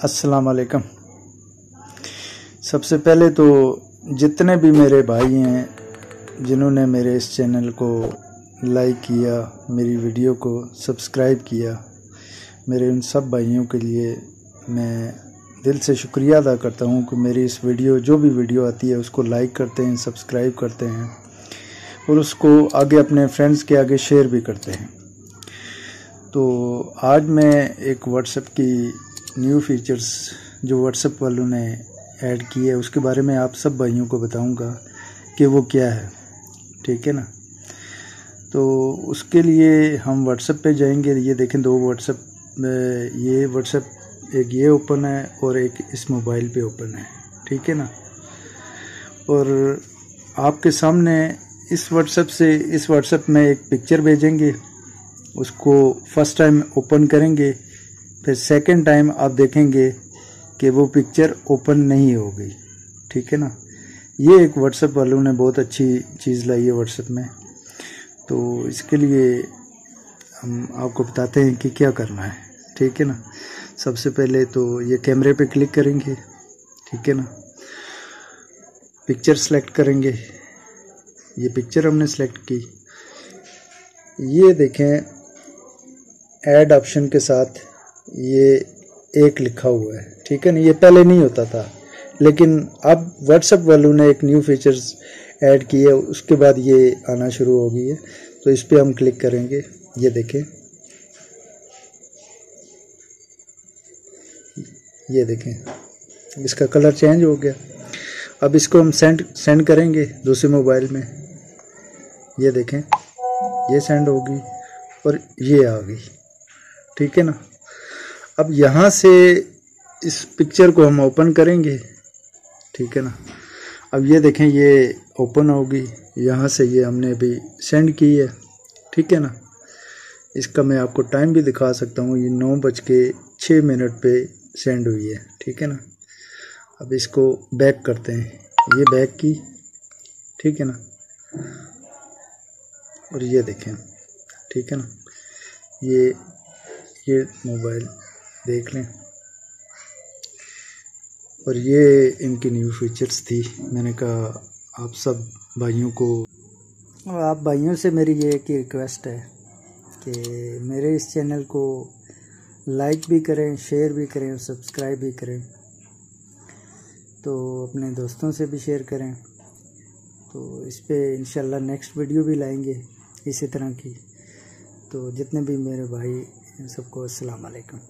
अस्सलाम वालेकुम। सबसे पहले तो जितने भी मेरे भाई हैं जिन्होंने मेरे इस चैनल को लाइक किया, मेरी वीडियो को सब्सक्राइब किया, मेरे उन सब भाइयों के लिए मैं दिल से शुक्रिया अदा करता हूं कि मेरी इस वीडियो जो भी वीडियो आती है उसको लाइक करते हैं, सब्सक्राइब करते हैं और उसको आगे अपने फ्रेंड्स के आगे शेयर भी करते हैं। तो आज मैं एक व्हाट्सएप की न्यू फीचर्स जो व्हाट्सएप वालों ने ऐड की है उसके बारे में आप सब भाइयों को बताऊंगा कि वो क्या है, ठीक है ना। तो उसके लिए हम व्हाट्सएप पे जाएंगे। ये देखें, दो व्हाट्सएप, ये व्हाट्सएप एक ये ओपन है और एक इस मोबाइल पे ओपन है, ठीक है ना। और आपके सामने इस व्हाट्सएप से इस व्हाट्सएप में एक पिक्चर भेजेंगे, उसको फर्स्ट टाइम ओपन करेंगे, फिर सेकंड टाइम आप देखेंगे कि वो पिक्चर ओपन नहीं हो गई, ठीक है ना। ये एक व्हाट्सएप वालों ने बहुत अच्छी चीज़ लाई है व्हाट्सएप में। तो इसके लिए हम आपको बताते हैं कि क्या करना है, ठीक है ना। सबसे पहले तो ये कैमरे पे क्लिक करेंगे, ठीक है ना। पिक्चर सेलेक्ट करेंगे, ये पिक्चर हमने सेलेक्ट की। ये देखें, ऐड ऑप्शन के साथ ये एक लिखा हुआ है, ठीक है ना। ये पहले नहीं होता था, लेकिन अब व्हाट्सएप वालों ने एक न्यू फीचर्स ऐड की है, उसके बाद ये आना शुरू हो गई है। तो इस पे हम क्लिक करेंगे, ये देखें, ये देखें इसका कलर चेंज हो गया। अब इसको हम सेंड करेंगे दूसरे मोबाइल में, ये देखें ये सेंड होगी और ये आ गई, ठीक है ना। अब यहाँ से इस पिक्चर को हम ओपन करेंगे, ठीक है ना। अब ये देखें ये ओपन होगी, यहाँ से ये हमने अभी सेंड की है, ठीक है ना। इसका मैं आपको टाइम भी दिखा सकता हूँ, ये 9:06 पे सेंड हुई है, ठीक है ना। अब इसको बैक करते हैं, ये बैक की, ठीक है ना। और ये देखें, ठीक है ना, ये मोबाइल देख लें। और ये इनकी न्यू फीचर्स थी। मैंने कहा आप सब भाइयों को, और आप भाइयों से मेरी ये एक रिक्वेस्ट है कि मेरे इस चैनल को लाइक भी करें, शेयर भी करें और सब्सक्राइब भी करें। तो अपने दोस्तों से भी शेयर करें। तो इस पे इंशाल्लाह नेक्स्ट वीडियो भी लाएंगे इसी तरह की। तो जितने भी मेरे भाई सबको अस्सलाम वालेकुम।